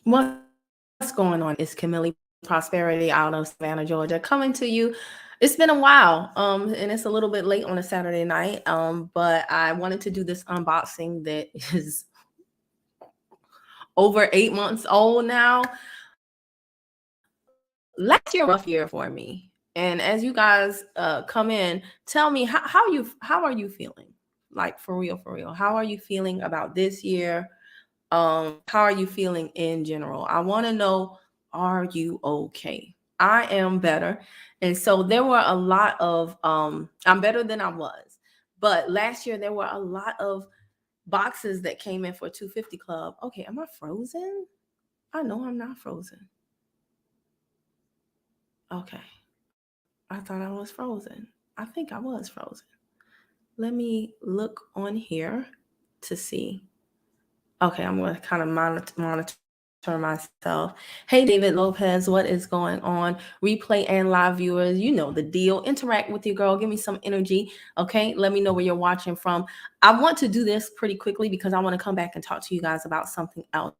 What's going on? It's Camille Prosperity out of Savannah, Georgia, coming to you. It's been a while, and it's a little bit late on a Saturday night, but I wanted to do this unboxing that is over 8 months old now. Last year was a rough year for me, and as you guys come in, tell me how are you feeling? Like for real. How are you feeling about this year? How are you feeling in general? I want to know, are you okay? I am better. And so there were a lot of I'm better than I was. But last year there were a lot of boxes that came in for 250 Club. Okay, am I frozen? I know I'm not frozen. Okay. I thought I was frozen. I think I was frozen. Let me look on here to see. Okay, I'm going to kind of monitor myself. Hey, David Lopez, what is going on? Replay and live viewers, you know the deal. Interact with your girl. Give me some energy. Okay, let me know where you're watching from. I want to do this pretty quickly because I want to come back and talk to you guys about something else.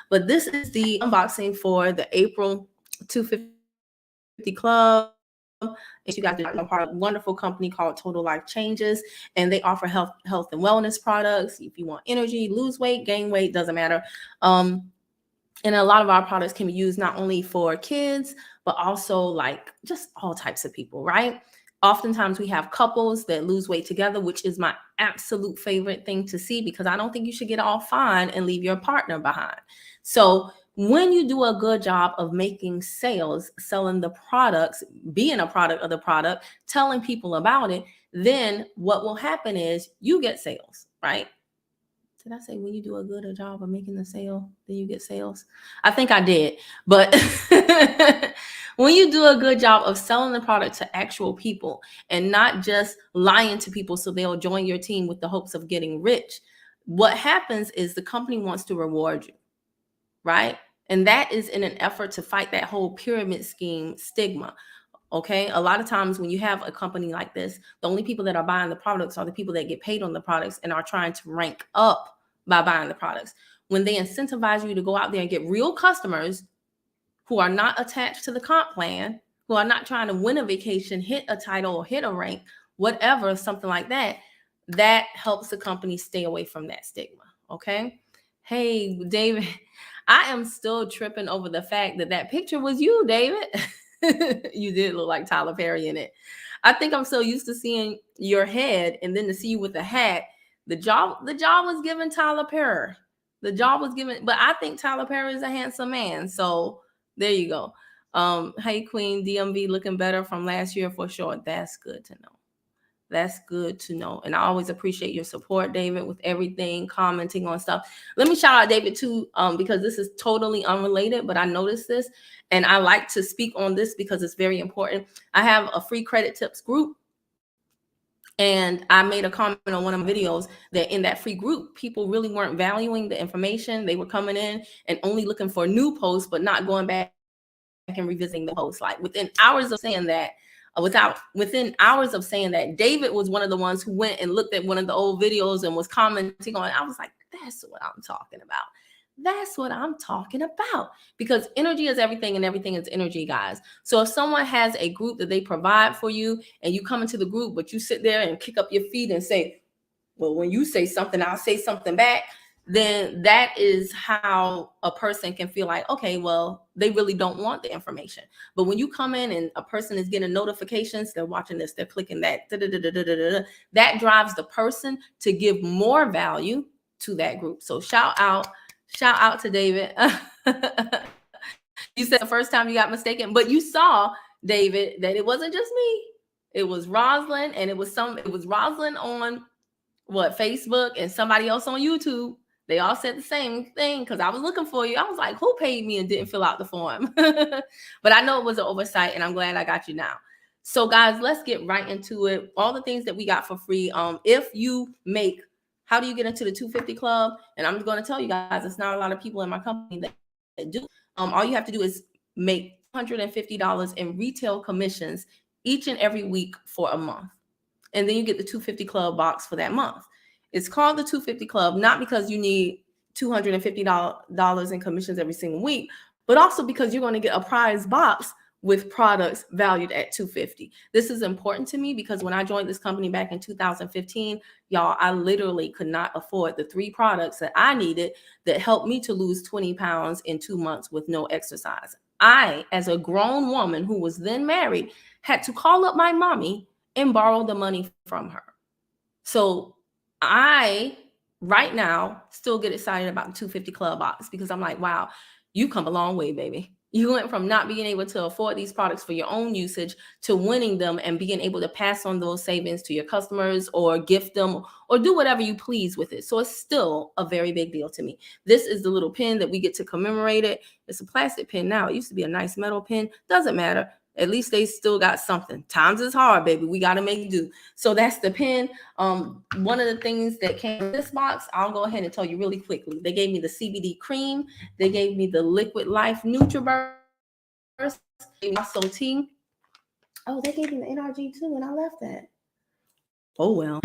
But this is the unboxing for the April 250 Club. In case you guys did not know, I'm part of a wonderful company called Total Life Changes, and they offer health and wellness products. If you want energy, lose weight, gain weight, doesn't matter. And a lot of our products can be used not only for kids, but also like just all types of people, right? Oftentimes we have couples that lose weight together, which is my absolute favorite thing to see because I don't think you should get all fine and leave your partner behind. So when you do a good job of making sales, selling the products, being a product of the product, telling people about it, then what will happen is you get sales, right? Did I say when you do a good job of making the sale, then you get sales? I think I did. But when you do a good job of selling the product to actual people and not just lying to people so they'll join your team with the hopes of getting rich, what happens is the company wants to reward you, right? And that is in an effort to fight that whole pyramid scheme stigma. Okay. A lot of times when you have a company like this, the only people that are buying the products are the people that get paid on the products and are trying to rank up by buying the products. When they incentivize you to go out there and get real customers who are not attached to the comp plan, who are not trying to win a vacation, hit a title, or hit a rank, whatever, something like that, that helps the company stay away from that stigma. Okay. Hey, David, I am still tripping over the fact that that picture was you, David. You did look like Tyler Perry in it. I think I'm so used to seeing your head and then to see you with a hat. The job was given Tyler Perry. The job was given, but I think Tyler Perry is a handsome man. So there you go. Hey Queen, DMV looking better from last year for sure. That's good to know. That's good to know. And I always appreciate your support, David, with everything, commenting on stuff. Let me shout out David too, because this is totally unrelated, but I noticed this and I like to speak on this because it's very important. I have a free credit tips group. And I made a comment on one of my videos that in that free group, people really weren't valuing the information. They were coming in and only looking for new posts, but not going back and revisiting the posts. Like within hours of saying that, within hours of saying that, David was one of the ones who went and looked at one of the old videos and was commenting on it. I was like, that's what I'm talking about. That's what I'm talking about. Because energy is everything and everything is energy, guys. So if someone has a group that they provide for you and you come into the group, but you sit there and kick up your feet and say, well, when you say something, I'll say something back, then that is how a person can feel like, okay, well, they really don't want the information. But when you come in and a person is getting notifications, they're watching this, they're clicking that, that drives the person to give more value to that group. So shout out to David. You said the first time you got mistaken, but you saw, David, that it wasn't just me. It was Rosalind, and it was Rosalind on what, Facebook, and somebody else on YouTube. They all said the same thing because I was looking for you. I was like, who paid me and didn't fill out the form? But I know it was an oversight, and I'm glad I got you now. So guys, let's get right into it. All the things that we got for free. If you make, how do you get into the 250 Club? And I'm going to tell you guys, it's not a lot of people in my company that do. All you have to do is make $250 in retail commissions each and every week for a month. And then you get the 250 Club box for that month. It's called the 250 Club, not because you need $250 in commissions every single week, but also because you're going to get a prize box with products valued at $250. This is important to me because when I joined this company back in 2015, y'all, I literally could not afford the 3 products that I needed that helped me to lose 20 pounds in 2 months with no exercise. I, as a grown woman who was then married, had to call up my mommy and borrow the money from her. So I, right now, still get excited about the 250 Club box because I'm like, wow, you come a long way, baby. You went from not being able to afford these products for your own usage to winning them and being able to pass on those savings to your customers or gift them or do whatever you please with it. So it's still a very big deal to me. This is the little pin that we get to commemorate it. It's a plastic pin now. It used to be a nice metal pin. Doesn't matter. At least they still got something. Times is hard, baby. We got to make do. So that's the pin. One of the things that came in this box, I'll go ahead and tell you really quickly. They gave me the CBD cream. They gave me the Liquid Life NutriBurst. They gave me also tea. Oh, they gave me the NRG too, and I left that. Oh, well.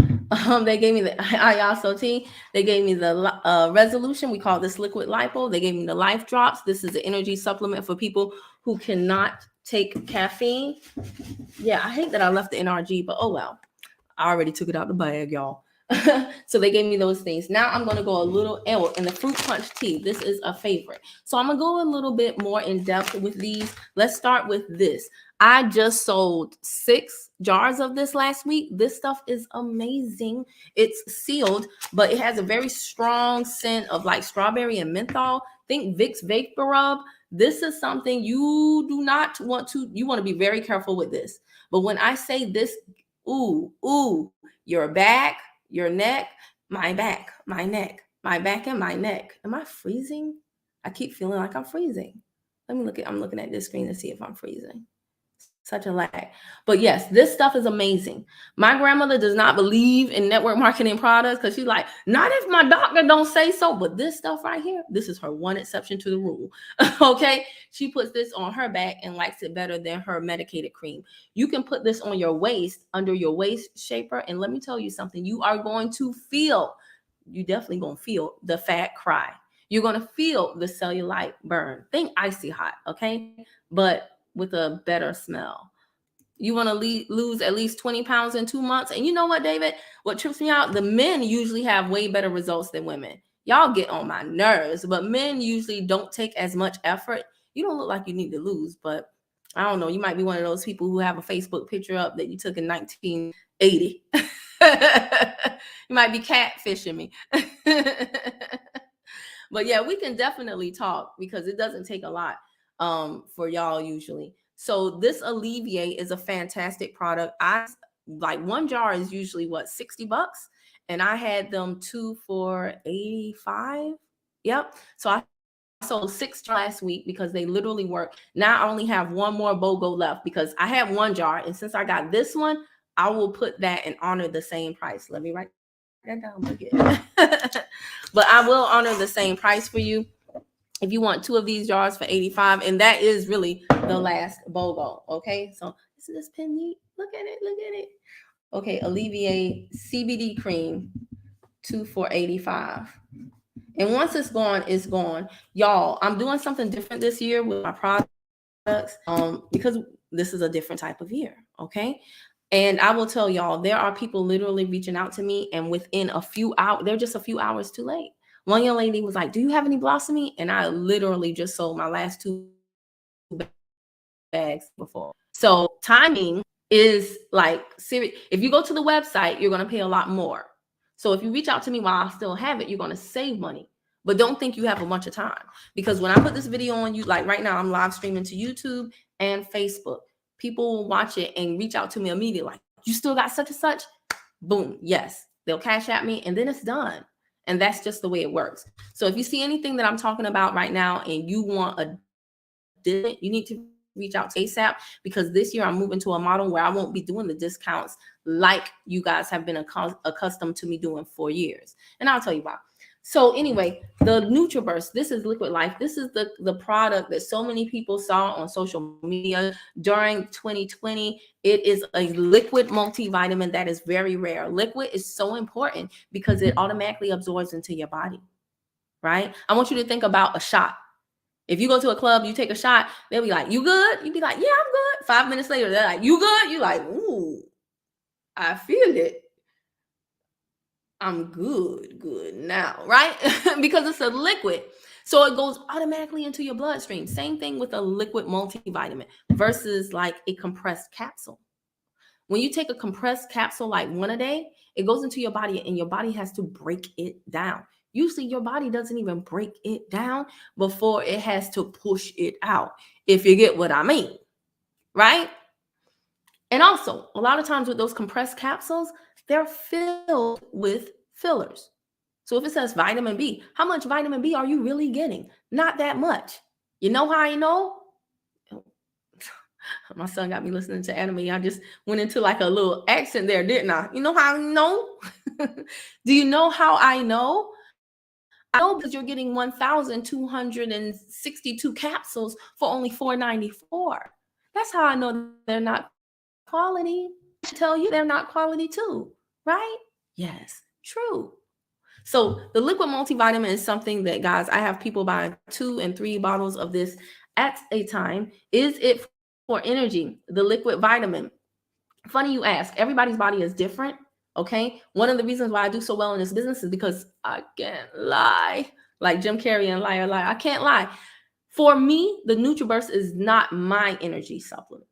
They gave me the Ayaso tea. They gave me the Resolution. We call this Liquid Lipo. They gave me the Life Drops. This is an energy supplement for people who cannot take caffeine. Yeah, I hate that I left the NRG, but oh well. I already took it out the bag, y'all. So they gave me those things. Now I'm going to go a little, and the fruit punch tea. This is a favorite. So I'm going to go a little bit more in depth with these. Let's start with this. I just sold 6 jars of this last week. This stuff is amazing. It's sealed, but it has a very strong scent of like strawberry and menthol. Think Vicks Vapor Rub. This is something you do not want to, you want to be very careful with this. But when I say this, ooh, your back, your neck, my back, my neck, my back and my neck. Am I freezing? I keep feeling like I'm freezing. I'm looking at this screen to see if I'm freezing. Such a lag. But yes, this stuff is amazing. My grandmother does not believe in network marketing products because she's like, not if my doctor don't say so. But this stuff right here, this is her one exception to the rule. Okay. She puts this on her back and likes it better than her medicated cream. You can put this on your waist, under your waist shaper. And let me tell you something, you are going to feel, you definitely going to feel the fat cry. You're going to feel the cellulite burn. Think icy hot. Okay. But with a better smell. You want to lose at least 20 pounds in 2 months. And you know what, David? What trips me out? The men usually have way better results than women. Y'all get on my nerves, but men usually don't take as much effort. You don't look like you need to lose, but I don't know. You might be one of those people who have a Facebook picture up that you took in 1980. You might be catfishing me. But yeah, we can definitely talk because it doesn't take a lot for y'all usually. So this Alleviate is a fantastic product. I like one jar is usually what, $60, and I had them 2 for $85. Yep. So I sold 6 last week because they literally work. Now I only have one more BOGO left because I have one jar, and since I got this one, I will put that and honor the same price. Let me write that down again. But I will honor the same price for you if you want 2 of these jars for $85, and that is really the last BOGO. Okay, so isn't this pen neat? Look at it. Okay, Alleviate CBD cream, 2 for $85. And once it's gone, it's gone. Y'all, I'm doing something different this year with my products because this is a different type of year. Okay. And I will tell y'all, there are people literally reaching out to me, and within a few hours, they're just a few hours too late. One young lady was like, do you have any Blossomy? And I literally just sold my last 2 bags before. So timing is like serious. If you go to the website, you're going to pay a lot more. So if you reach out to me while I still have it, you're going to save money. But don't think you have a bunch of time, because when I put this video on you, like right now, I'm live streaming to YouTube and Facebook. People will watch it and reach out to me immediately. Like, you still got such and such? Boom. Yes. They'll cash at me and then it's done. And that's just the way it works. So if you see anything that I'm talking about right now and you want a discount, you need to reach out to ASAP, because this year I'm moving to a model where I won't be doing the discounts like you guys have been accustomed to me doing for years. And I'll tell you why. So anyway, the NutriBurst, this is Liquid Life. This is the product that so many people saw on social media during 2020. It is a liquid multivitamin that is very rare. Liquid is so important because it automatically absorbs into your body. right? I want you to think about a shot. If you go to a club, you take a shot, they'll be like, you good? You be like, yeah, I'm good. 5 minutes later, they're like, you good? You like, ooh, I feel it. I'm good now, right? Because it's a liquid. So it goes automatically into your bloodstream. Same thing with a liquid multivitamin versus like a compressed capsule. When you take a compressed capsule, like one a day, it goes into your body and your body has to break it down. Usually your body doesn't even break it down before it has to push it out, if you get what I mean, right? And also, a lot of times with those compressed capsules, they're filled with fillers. So if it says vitamin B, how much vitamin B are you really getting? Not that much. You know how I know? My son got me listening to anime. I just went into like a little accent there, didn't I? You know how I know? Do you know how I know? I know because you're getting 1,262 capsules for only $4.94. That's how I know they're not quality. I tell you they're not quality too, right? Yes, true. So the liquid multivitamin is something that, guys, I have people buying 2 and 3 bottles of this at a time. Is it for energy? The liquid vitamin. Funny you ask. Everybody's body is different. Okay. One of the reasons why I do so well in this business is because I can't lie. Like Jim Carrey and Liar Liar. I can't lie. For me, the NutriBurst is not my energy supplement.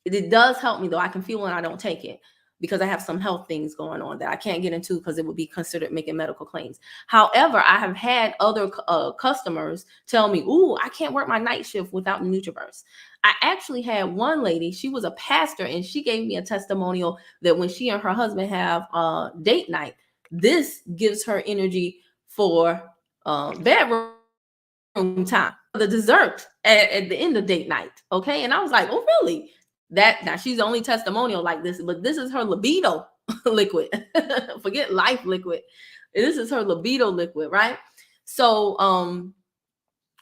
It does help me though. I can feel when I don't take it because I have some health things going on that I can't get into because it would be considered making medical claims. However, I have had other customers tell me, "Ooh, I can't work my night shift without NutriBurst." I actually had one lady, she was a pastor, and she gave me a testimonial that when she and her husband have date night, this gives her energy for bedroom time, the dessert at the end of date night. Okay. And I was like, oh, really? That now she's the only testimonial like this, but this is her libido liquid. Forget life liquid. This is her libido liquid, right? So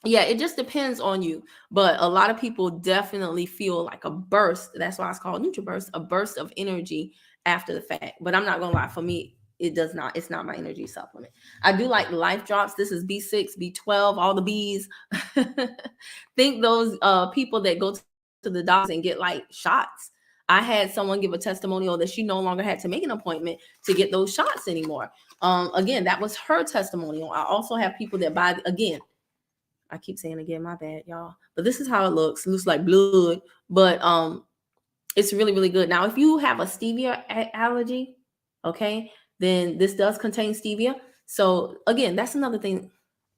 yeah, it just depends on you. But a lot of people definitely feel like a burst. That's why it's called NutriBurst, a burst of energy after the fact. But I'm not gonna lie, for me, it does not, it's not my energy supplement. I do like the Life Drops. This is B6, B12, all the B's. Think those people that go to the doctors and get like shots. I had someone give a testimonial that she no longer had to make an appointment to get those shots anymore. Again, that was her testimonial. I also have people that buy, again, I keep saying again, my bad, y'all. But this is how it looks. It looks like blood, but it's really, really good. Now, if you have a stevia allergy, okay, then this does contain stevia. So again, that's another thing.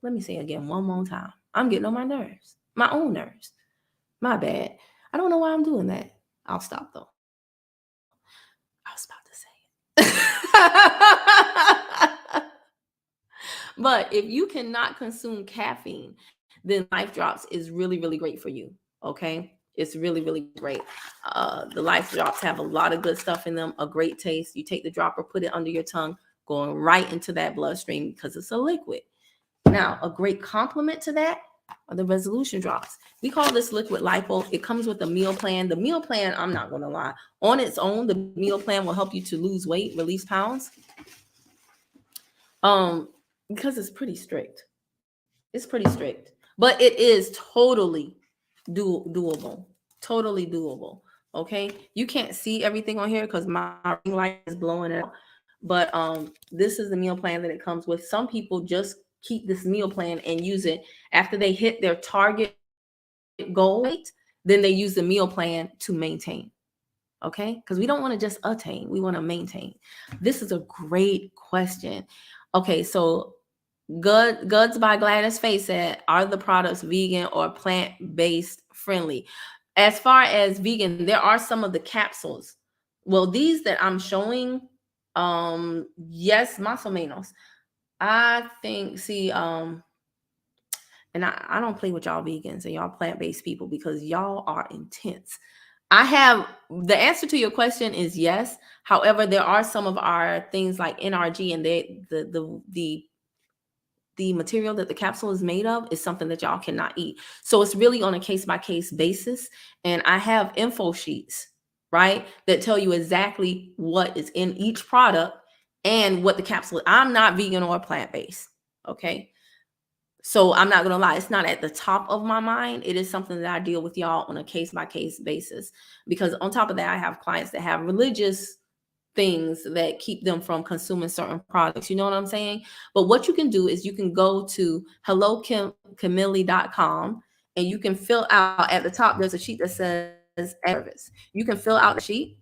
Let me say again one more time. I'm getting on my nerves, my own nerves. My bad. I don't know why I'm doing that. I'll stop though. I was about to say it. But if you cannot consume caffeine, then Life Drops is really, really great for you. Okay. It's really, really great. The Life Drops have a lot of good stuff in them, a great taste. You take the dropper, put it under your tongue, going right into that bloodstream because it's a liquid. Now, a great complement to that are the resolution drops. We call this liquid lipo. It comes with a meal plan. The meal plan, I'm not going to lie, on its own, the meal plan will help you to lose weight, release pounds. Because it's pretty strict. It's pretty strict, but it is totally doable. Totally doable. Okay. You can't see everything on here because my ring light is blowing it out. But this is the meal plan that it comes with. Some people just keep this meal plan and use it after they hit their target goal weight. Then they use the meal plan to maintain. Okay. Because we don't want to just attain, we want to maintain. This is a great question. Okay. So Goods by Gladys Faye said, are the products vegan or plant-based friendly? As far as vegan, there are some of the capsules. Well, these that I'm showing, yes, más o menos. I think, see, and I don't play with y'all vegans and y'all plant-based people because y'all are intense. I have the answer to your question is yes. However, there are some of our things like NRG and the material that the capsule is made of is something that y'all cannot eat. So it's really on a case-by-case basis. And I have info sheets, right, that tell you exactly what is in each product and what the capsule is. I'm not vegan or plant-based, okay? So I'm not gonna lie, it's not at the top of my mind. It is something that I deal with y'all on a case by case basis. Because on top of that, I have clients that have religious things that keep them from consuming certain products. You know what I'm saying? But what you can do is you can go to hellocamille.com and you can fill out at the top, there's a sheet that says service. You can fill out the sheet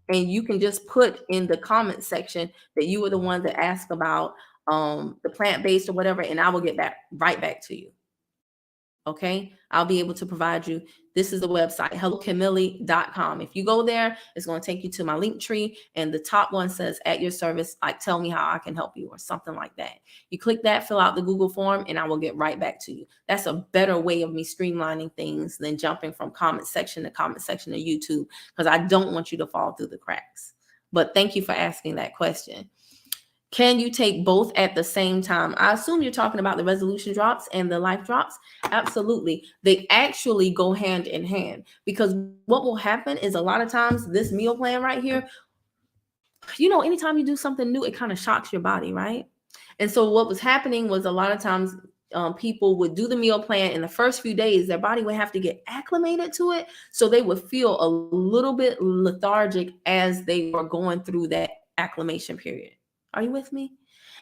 and you can just put in the comment section that you were the one that asked about the plant-based or whatever, and I will get back right back to you. Okay, I'll be able to provide you. This is the website, hellocamille.com. If you go there, it's going to take you to my link tree, and the top one says at your service, like tell me how I can help you or something like that. You click that, fill out the Google form, and I will get right back to you. That's a better way of me streamlining things than jumping from comment section to comment section of YouTube, because I don't want you to fall through the cracks. But thank you for asking that question. Can you take both at the same time? I assume you're talking about the resolution drops and the life drops. Absolutely. They actually go hand in hand, because what will happen is a lot of times this meal plan right here, anytime you do something new, it kind of shocks your body, right? And so what was happening was a lot of times people would do the meal plan in the first few days, their body would have to get acclimated to it. So they would feel a little bit lethargic as they were going through that acclimation period. Are you with me?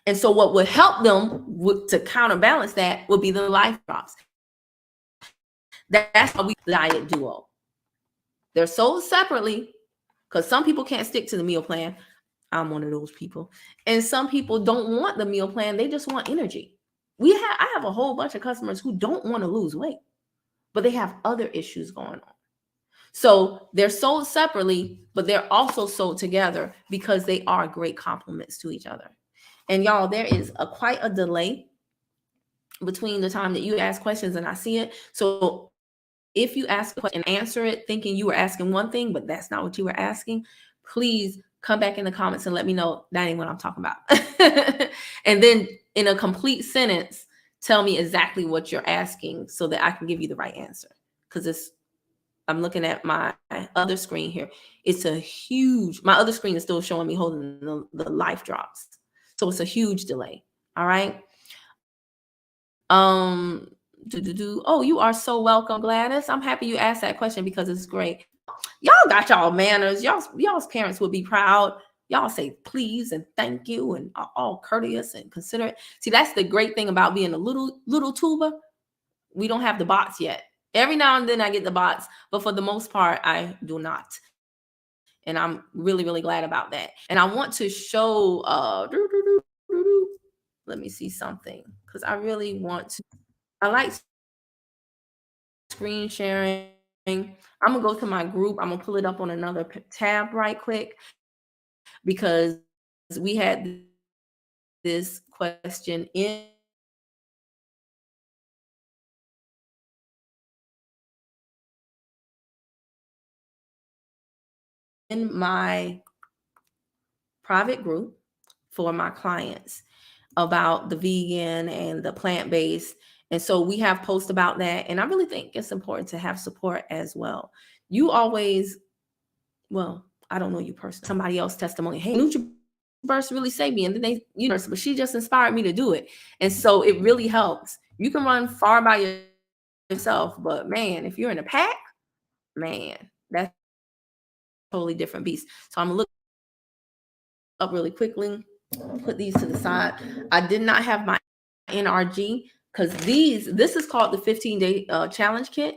And so what would help them to counterbalance that would be the life drops. That's how we diet duo. They're sold separately because some people can't stick to the meal plan. I'm one of those people. And some people don't want the meal plan. They just want energy. I have a whole bunch of customers who don't want to lose weight, but they have other issues going on. So they're sold separately, but they're also sold together because they are great complements to each other. And y'all, there is quite a delay between the time that you ask questions and I see it. So if you ask a question and answer it thinking you were asking one thing, but that's not what you were asking, please come back in the comments and let me know that ain't what I'm talking about. And then in a complete sentence, tell me exactly what you're asking so that I can give you the right answer. Because I'm looking at my other screen here. My other screen is still showing me holding the life drops. So it's a huge delay. All right. Oh, you are so welcome, Gladys. I'm happy you asked that question because it's great. Y'all got y'all manners. Y'all's parents would be proud. Y'all say please and thank you and are all courteous and considerate. See, that's the great thing about being a little tuber. We don't have the bots yet. Every now and then I get the bots, but for the most part, I do not. And I'm really, really glad about that. And I want to show, let me see something, because I really want to. I like screen sharing. I'm going to go to my group. I'm going to pull it up on another tab right quick, because we had this question in my private group for my clients about the vegan and the plant-based. And so we have posts about that. And I really think it's important to have support as well. You always, well, I don't know you personally, somebody else's testimony. Hey, NutriBurst really saved me. And then but she just inspired me to do it. And so it really helps. You can run far by yourself, but man, if you're in a pack, man, that's a totally different beast. So I'm gonna look up really quickly, put these to the side. I did not have my NRG because this is called the 15-day challenge kit.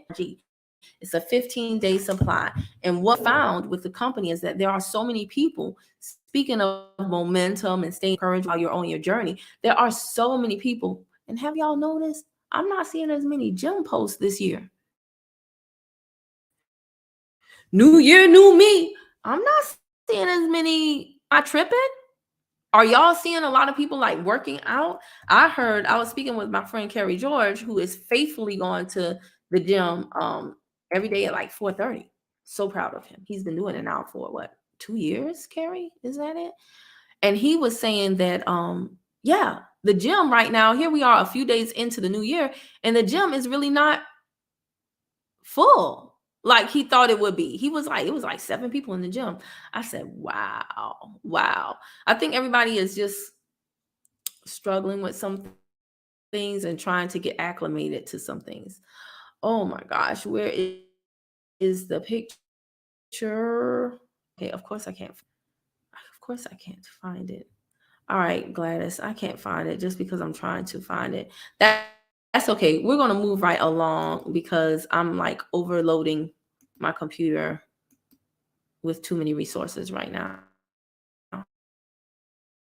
It's a 15-day supply. And what I found with the company is that there are so many people, speaking of momentum and staying encouraged while you're on your journey, there are so many people. And have y'all noticed? I'm not seeing as many gym posts this year. New year, new me. I'm not seeing as many. Am I tripping? Are y'all seeing a lot of people like working out? I was speaking with my friend Carrie George, who is faithfully going to the gym every day at like 4:30. So proud of him. He's been doing it now for what, 2 years, Carrie? Is that it? And he was saying that yeah, the gym right now, here we are a few days into the new year, and the gym is really not full like he thought it would be. He was like, it was like 7 people in the gym. I said, wow. I think everybody is just struggling with some things and trying to get acclimated to some things. Oh my gosh, where is the picture? Okay, of course I can't. Of course I can't find it. All right, Gladys, I can't find it just because I'm trying to find it. That's okay. We're gonna move right along because I'm like overloading my computer with too many resources right now.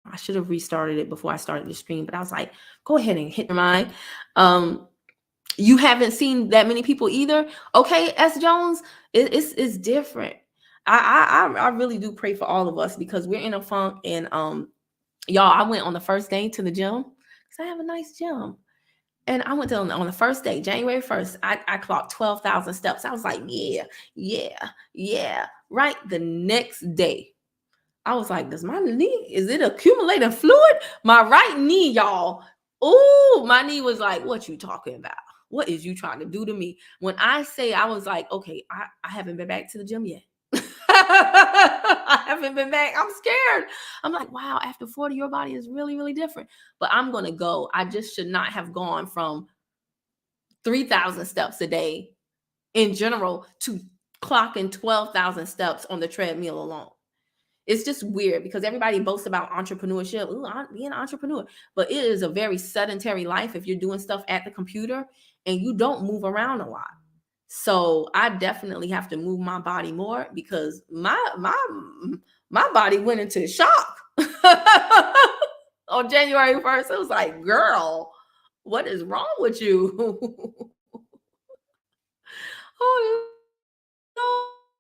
I should have restarted it before I started the stream, but I was like, go ahead and hit your mind. Um, you haven't seen that many people either. Okay, S. Jones, it's different. I really do pray for all of us because we're in a funk. And y'all, I went on the first day to the gym because I have a nice gym. And I went to on the first day, January 1st, I clocked 12,000 steps. I was like, yeah, yeah, yeah. Right. The next day, I was like, does my knee, is it accumulating fluid? My right knee, y'all. Oh, my knee was like, what you talking about? What is you trying to do to me? When I say, I was like, okay, I haven't been back to the gym yet. I haven't been back. I'm scared. I'm like, wow, after 40, your body is really, really different. But I'm going to go. I just should not have gone from 3,000 steps a day in general to clocking 12,000 steps on the treadmill alone. It's just weird because everybody boasts about entrepreneurship. Ooh, I'm being an entrepreneur. But it is a very sedentary life if you're doing stuff at the computer and you don't move around a lot. So I definitely have to move my body more because my body went into shock on January 1st. It was like, girl, what is wrong with you? Oh,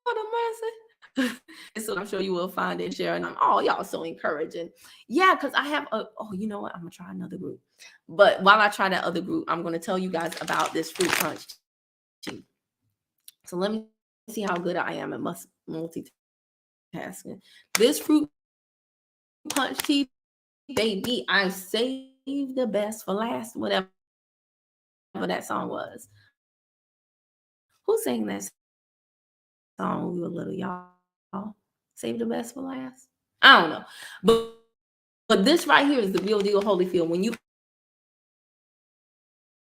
Lord have mercy. And so I'm sure you will find it, Sharon. Oh, y'all so encouraging. Yeah, because I have you know what? I'm gonna try another group. But while I try that other group, I'm gonna tell you guys about this fruit punch tea. So let me see how good I am at multitasking. This fruit punch tea, baby, I saved the best for last, whatever that song was. Who sang that song when we were little, y'all? Save the best for last? I don't know. But this right here is the real deal, Holyfield. When you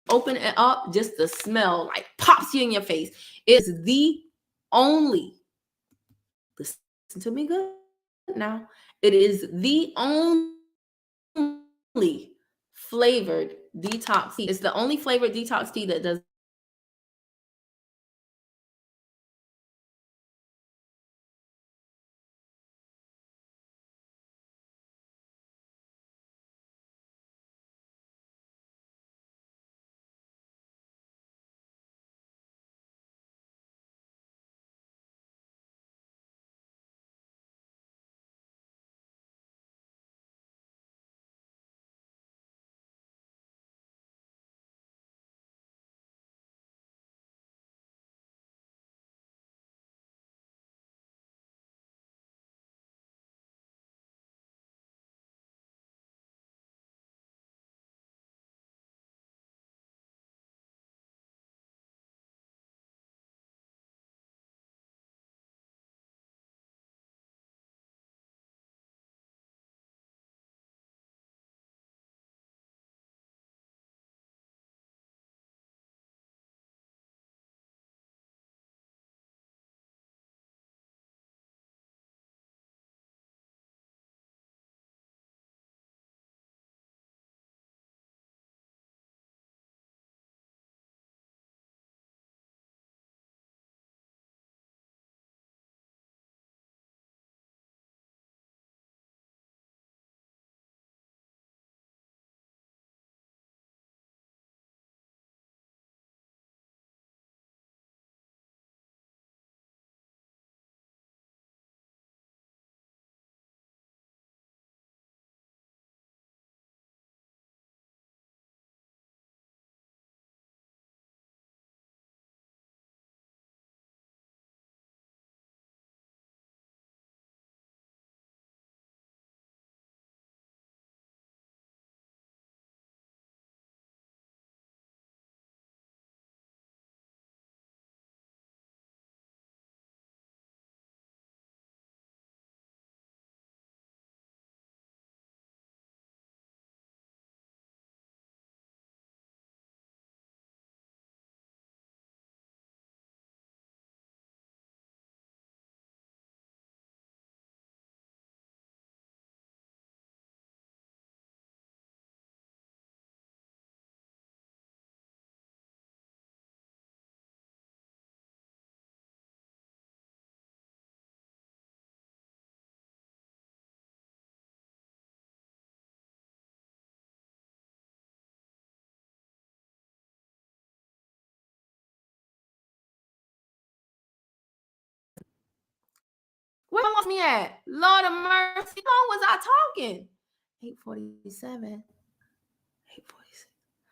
open it up, just the smell like pops you in your face. It's the only, listen to me good now. It is the only flavored detox tea. It's the only flavored detox tea that does y'all lost me at? Lord of mercy. How long was I talking? 8:47. 8:46.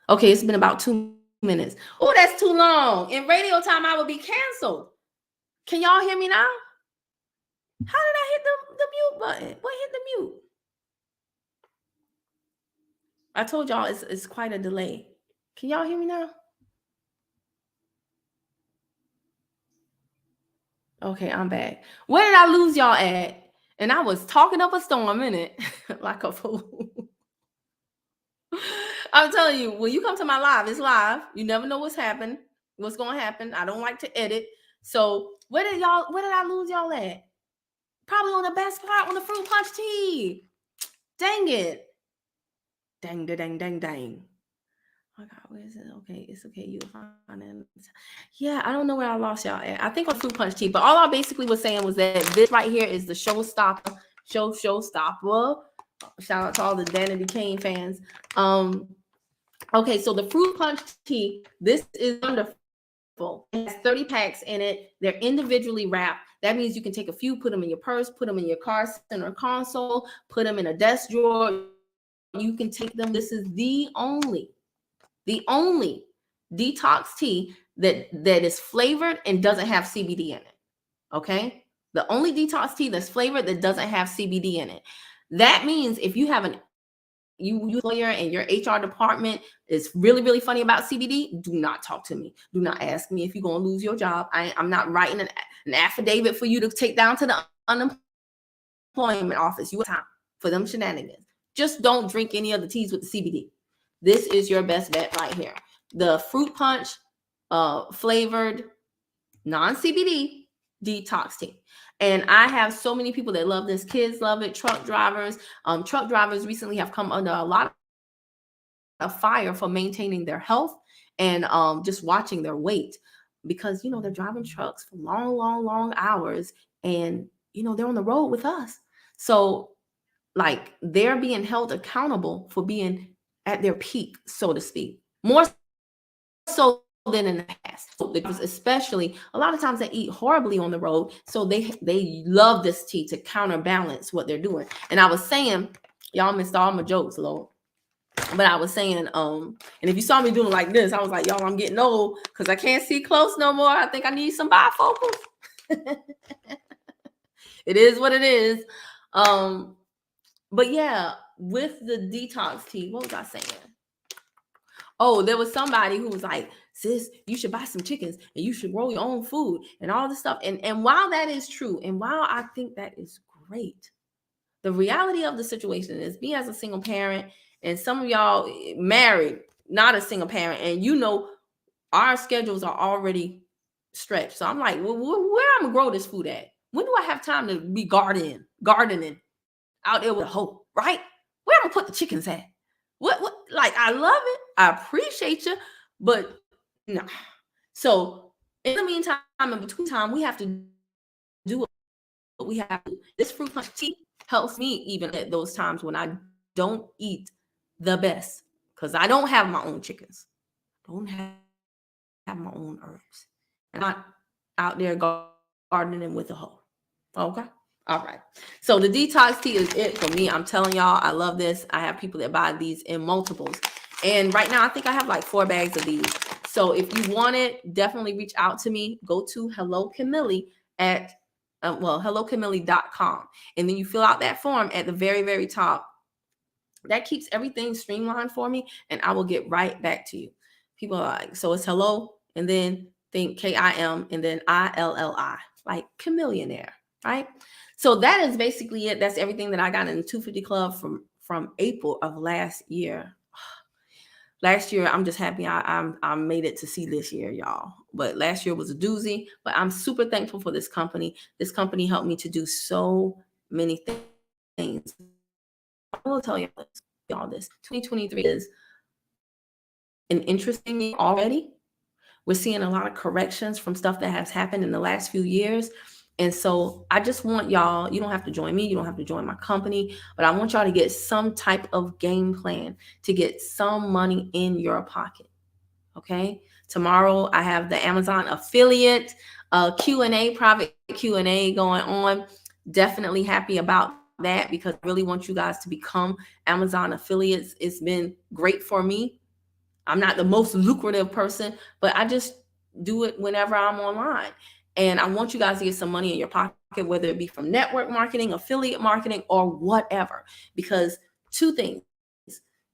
Okay, it's been about 2 minutes. Oh, that's too long. In radio time, I would be canceled. Can y'all hear me now? How did I hit the mute button? What hit the mute? I told y'all it's quite a delay. Can y'all hear me now? Okay, I'm back. Where did I lose y'all at? And I was talking up a storm in it like a fool. I'm telling you, when you come to my live, it's live. You never know what's going to happen. I don't like to edit. So where did I lose y'all at? Probably on the best part on the fruit punch tea. Dang it. Dang, dang, dang, dang. Oh my God, where is it? Okay, it's okay. You'll find it. Yeah, I don't know where I lost y'all at. I think on fruit punch tea, but all I basically was saying was that this right here is the showstopper. Showstopper. Shout out to all the Danity Kane fans. Okay, so the fruit punch tea, this is wonderful. It has 30 packs in it. They're individually wrapped. That means you can take a few, put them in your purse, put them in your car center console, put them in a desk drawer. You can take them. This is the only detox tea that is flavored and doesn't have CBD in it. Okay? The only detox tea that's flavored that doesn't have CBD in it. That means if you have you lawyer and your HR department is really, really funny about CBD, do not talk to me. Do not ask me if you're going to lose your job. I'm not writing an affidavit for you to take down to the unemployment office. You have time for them shenanigans. Just don't drink any of the teas with the CBD. This is your best bet right here. The fruit punch flavored non-CBD detox tea. And I have so many people that love this. Kids love it. Truck drivers. Truck drivers recently have come under a lot of fire for maintaining their health and just watching their weight, because they're driving trucks for long hours, and they're on the road with us. So like they're being held accountable for being at their peak, so to speak, more so than in the past. So especially a lot of times they eat horribly on the road, so they love this tea to counterbalance what they're doing. And I was saying, y'all missed all my jokes, Lord. But I was saying, and if you saw me doing like this, I was like, y'all, I'm getting old because I can't see close no more. I think I need some bifocals. It is what it is. But yeah, with the detox tea, what was I saying? Oh, there was somebody who was like, sis, you should buy some chickens and you should grow your own food and all this stuff. And while that is true, and while I think that is great, the reality of the situation is, me as a single parent, and some of y'all married, not a single parent, and our schedules are already stretched. So I'm like, well, where I'm gonna grow this food at? When do I have time to be gardening out there with a hoe, right? Where I'm gonna put the chickens at? What? Like, I love it. I appreciate you, but no. So in the meantime, in between time, we have to do what we have to. This fruit punch tea helps me even at those times when I don't eat the best, because I don't have my own chickens, don't have my own herbs, and I'm not out there gardening with a hoe. Okay. All right. So the detox tea is it for me. I'm telling y'all, I love this. I have people that buy these in multiples. And right now, I think I have like 4 bags of these. So if you want it, definitely reach out to me. Go to Hello Camille at, hellocamille.com. And then you fill out that form at the very, very top. That keeps everything streamlined for me, and I will get right back to you. People are like, so it's hello, and then think KIM, and then ILLI, like chameleonaire, right? So that is basically it. That's everything that I got in the 250 Club from April of last year. Last year, I'm just happy I made it to see this year, y'all. But last year was a doozy. But I'm super thankful for this company. This company helped me to do so many things. I will tell y'all this. 2023 is an interesting year already. We're seeing a lot of corrections from stuff that has happened in the last few years. And so I just want y'all, you don't have to join me, you don't have to join my company, but I want y'all to get some type of game plan to get some money in your pocket. Okay. Tomorrow I have the Amazon affiliate Q&A, private Q&A going on. Definitely happy about that because I really want you guys to become Amazon affiliates. It's been great for me. I'm not the most lucrative person, but I just do it whenever I'm online. And I want you guys to get some money in your pocket, whether it be from network marketing, affiliate marketing, or whatever. Because two things,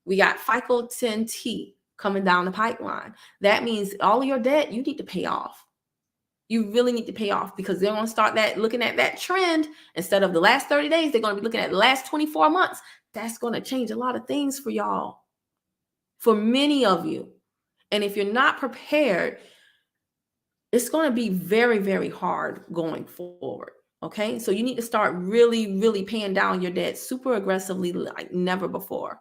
we got FICO 10T coming down the pipeline. That means all of your debt you need to pay off. You really need to pay off because they're going to start that looking at that trend instead of the last 30 days. They're going to be looking at the last 24 months. That's going to change a lot of things for y'all, for many of you. And if you're not prepared, it's going to be very, very hard going forward. Okay. So you need to start really, really paying down your debt super aggressively like never before.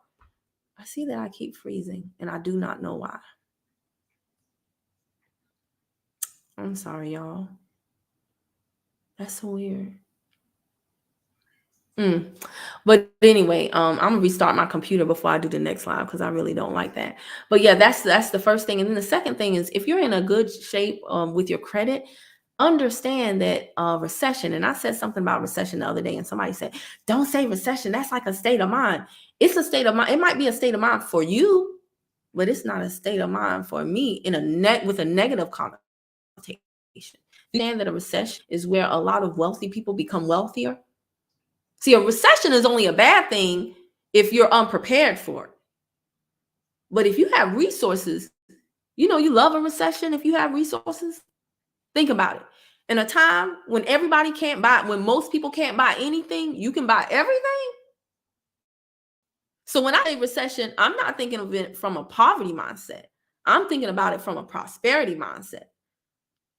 I see that I keep freezing and I do not know why. I'm sorry, y'all. That's so weird. But anyway, I'm gonna restart my computer before I do the next slide because I really don't like that. But yeah, that's the first thing. And then the second thing is if you're in a good shape with your credit, understand that recession. And I said something about recession the other day, and somebody said, "Don't say recession. That's like a state of mind." It's a state of mind. It might be a state of mind for you, but it's not a state of mind for me in a net with a negative connotation. You understand that a recession is where a lot of wealthy people become wealthier. See, a recession is only a bad thing if you're unprepared for it. But if you have resources, you love a recession if you have resources. Think about it. In a time when everybody can't buy, when most people can't buy anything, you can buy everything. So when I say recession, I'm not thinking of it from a poverty mindset. I'm thinking about it from a prosperity mindset.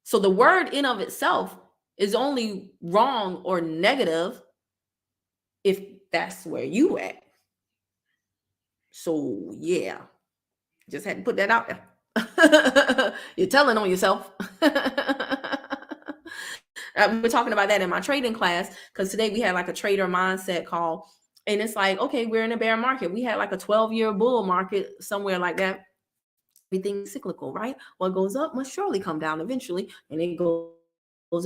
So the word in of itself is only wrong or negative if that's where you at. So yeah, just had to put that out there. You're telling on yourself. We're talking about that in my trading class because today we had like a trader mindset call. And it's like, okay, we're in a bear market. We had like a 12-year bull market somewhere like that. Everything's cyclical, right? What goes up must surely come down eventually. And it goes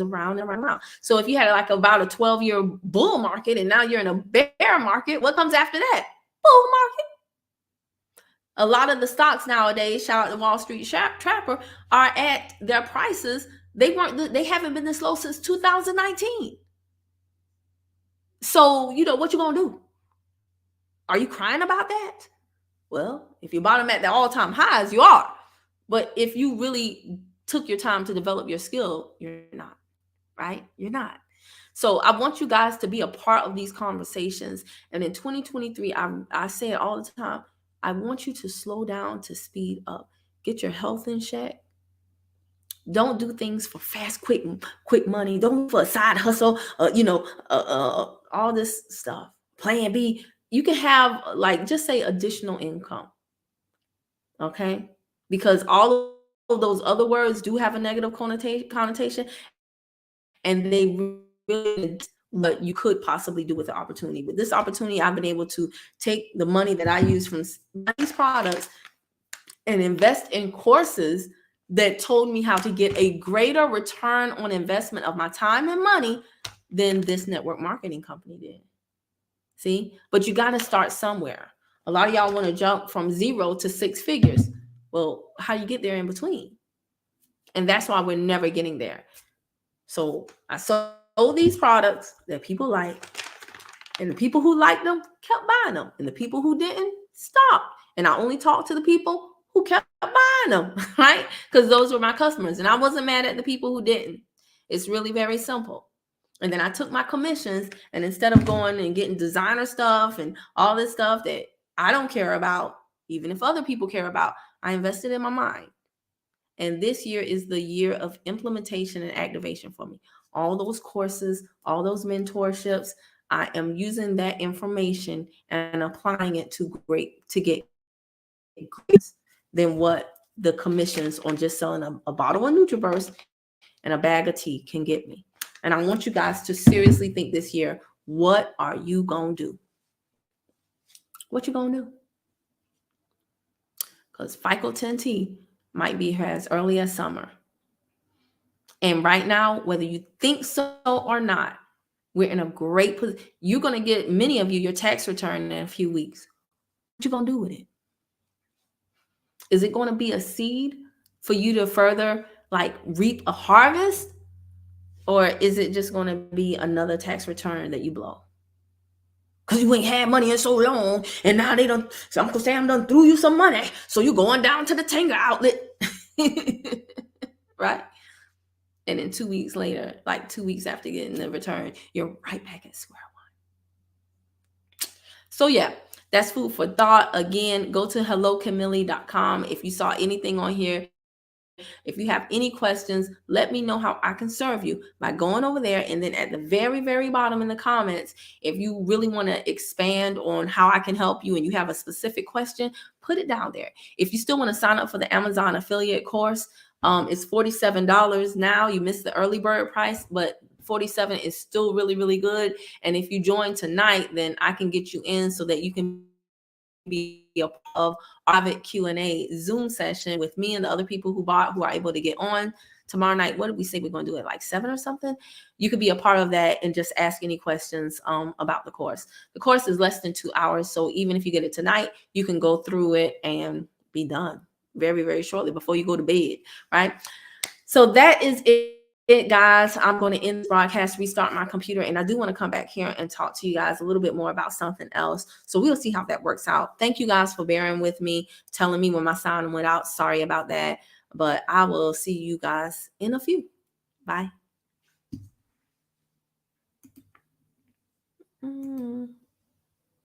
around and around. So if you had like about a 12-year bull market and now you're in a bear market, what comes after that? Bull market. A lot of the stocks nowadays, shout out to Wall Street Trapper, are at their prices. They haven't been this low since 2019. So, what you gonna do? Are you crying about that? Well, if you bottom at the all-time highs, you are. But if you really took your time to develop your skill, you're not, right? You're not. So I want you guys to be a part of these conversations. And in 2023, I say it all the time. I want you to slow down, to speed up, get your health in check. Don't do things for fast, quick money. Don't for a side hustle. All this stuff. Plan B. You can have just say additional income. Okay, because all of those other words do have a negative connotation, and they really what you could possibly do with the opportunity. With this opportunity, I've been able to take the money that I use from these products and invest in courses that told me how to get a greater return on investment of my time and money than this network marketing company did. See, but you got to start somewhere. A lot of y'all want to jump from 0 to 6 figures. Well, how you get there in between? And that's why we're never getting there. So I sold these products that people like, and the people who liked them kept buying them, and the people who didn't stopped. And I only talked to the people who kept buying them, right? Because those were my customers, and I wasn't mad at the people who didn't. It's really very simple. And then I took my commissions, and instead of going and getting designer stuff and all this stuff that I don't care about, even if other people care about, I invested in my mind. And this year is the year of implementation and activation for me. All those courses, all those mentorships, I am using that information and applying it to get greater than what the commissions on just selling a bottle of NutriBurst and a bag of tea can get me. And I want you guys to seriously think this year, what are you going to do? What you going to do? Because FICO 10T might be here as early as summer. And right now, whether you think so or not, We're in a great position. You're going to get, many of you, your tax return in a few weeks. What you going to do with it? Is it going to be a seed for you to further like reap a harvest? Or is it just going to be another tax return that you blow? Because you ain't had money in so long, and now they don't. So Uncle Sam done threw you some money, so you're going down to the Tanger outlet, right? And then 2 weeks later, like 2 weeks after getting the return, you're right back at square one. So yeah, that's food for thought. Again, go to hellocamille.com. If you saw anything on here, if you have any questions, let me know how I can serve you by going over there. And then at the very, very bottom in the comments, if you really want to expand on how I can help you and you have a specific question, put it down there. If you still want to sign up for the Amazon affiliate course, it's $47 now. You missed the early bird price, but $47 is still really, really good. And if you join tonight, then I can get you in so that you can be a part of private Q&A Zoom session with me and the other people who are able to get on tomorrow night. What did we say we're going to do at like 7 or something? You could be a part of that and just ask any questions about the course. The course is less than 2 hours. So even if you get it tonight, you can go through it and be done very, very shortly before you go to bed, right? So that is it, guys. I'm going to end this broadcast, restart my computer, and I do want to come back here and talk to you guys a little bit more about something else. So we'll see how that works out. Thank you guys for bearing with me, telling me when my sound went out. Sorry about that, but I will see you guys in a few. Bye.